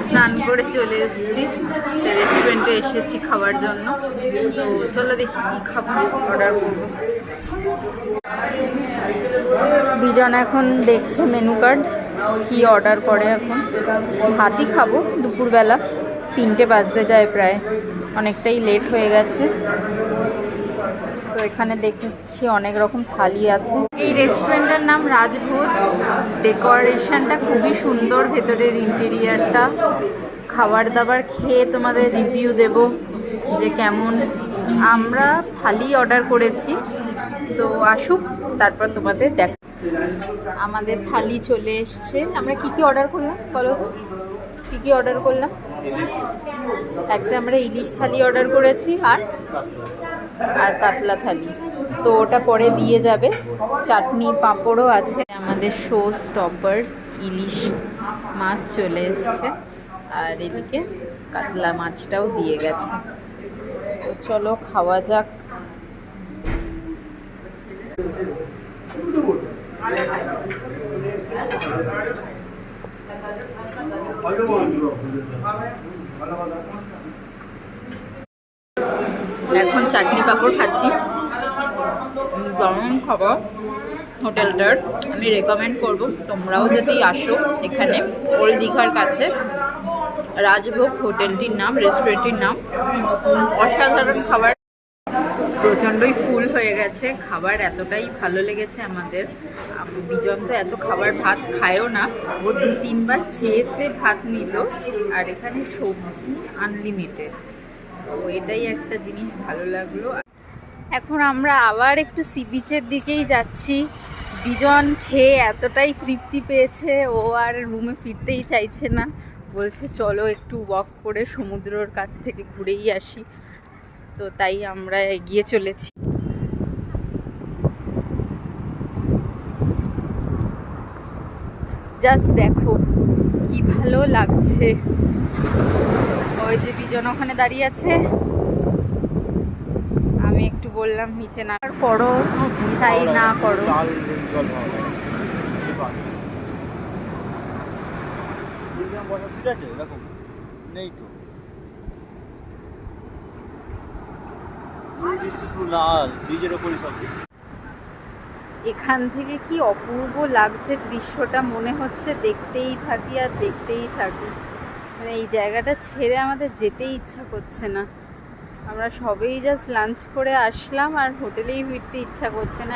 স্নান করে চলে এসেছি, রেস্টুরেন্টে এসেছি খাবার জন্য। তো চলো দেখি কি খাবার অর্ডার করবো। বিজন এখন দেখছে মেনু কার্ড, কি অর্ডার করে। এখন ভাতই খাবো দুপুরবেলা, 3টে বাজতে যায় প্রায়, অনেকটাই লেট হয়ে গেছে। তো এখানে দেখছি অনেক রকম থালি আছে। এই রেস্টুরেন্টের নাম রাজভোজ। ডেকোরেশনটা খুবই সুন্দর, ভেতরের ইন্টেরিয়ারটা। খাবার দাবার খেয়ে তোমাদের রিভিউ দেব যে কেমন। আমরা থালি অর্ডার করেছি, তো আসুক তারপর তোমাদের দেখ। আমাদের থালি চলে এসছে। আমরা কি কি অর্ডার করলাম বলো তো, কি কি অর্ডার করলাম? একটা আমরা ইলিশ থালি অর্ডার করেছি, আর কাতলা থালি। তো ওটা পরে দিয়ে যাবে। চাটনি পাঁপড়ও আছে। আমাদের শো স্টপার ইলিশ মাছ চলে এসছে, আর এদিকে কাতলা মাছটাও দিয়ে গেছে। তো চলো খাওয়া যাক। এখন চাটনি পাঁপড় খাচ্ছি। গরম খাবার হোটেলটার আমি রেকমেন্ড করব, তোমরাও যদি আসো এখানে ওল্ড দীঘার কাছে। রাজভোগ হোটেলটির নাম, রেস্টুরেন্টটির নাম। অসাধারণ খাবার, প্রচণ্ডই ফুল হয়ে গেছে। খাবার এতটাই ভালো লেগেছে আমাদের। বিজন তো এত খাবার ভাত খায়ও না, ও 2-3বার চেয়েছে ভাত নিল। আর এখানে সবজি আনলিমিটেড, তো এটাই একটা জিনিস ভালো লাগলো। এখন আমরা আবার একটু সি বিচের দিকেই যাচ্ছি। বিজন খেয়ে এতটাই তৃপ্তি পেয়েছে, ও আর রুমে ফিরতেই চাইছে না। বলছে চলো একটু ওয়াক করে সমুদ্রের কাছ থেকে ঘুরেই আসি। তো তাই আমরা এগিয়ে চলেছি। জাস্ট দেখো কি ভালো লাগছে। ওই যে বিজন ওখানে দাঁড়িয়ে আছে, আমি একটু বললাম নিচে না করো, ছাই না করো। এখান থেকে কি অপূর্ব লাগছে দৃশ্যটা, মনে হচ্ছে দেখতেই থাকি আর দেখতেই থাকি। মানে এই জায়গাটা ছেড়ে আমাদের যেতেই ইচ্ছা করছে না। আমরা সবেই জাস্ট লাঞ্চ করে আসলাম আর হোটেলেই ফিরতে ইচ্ছা করছে না।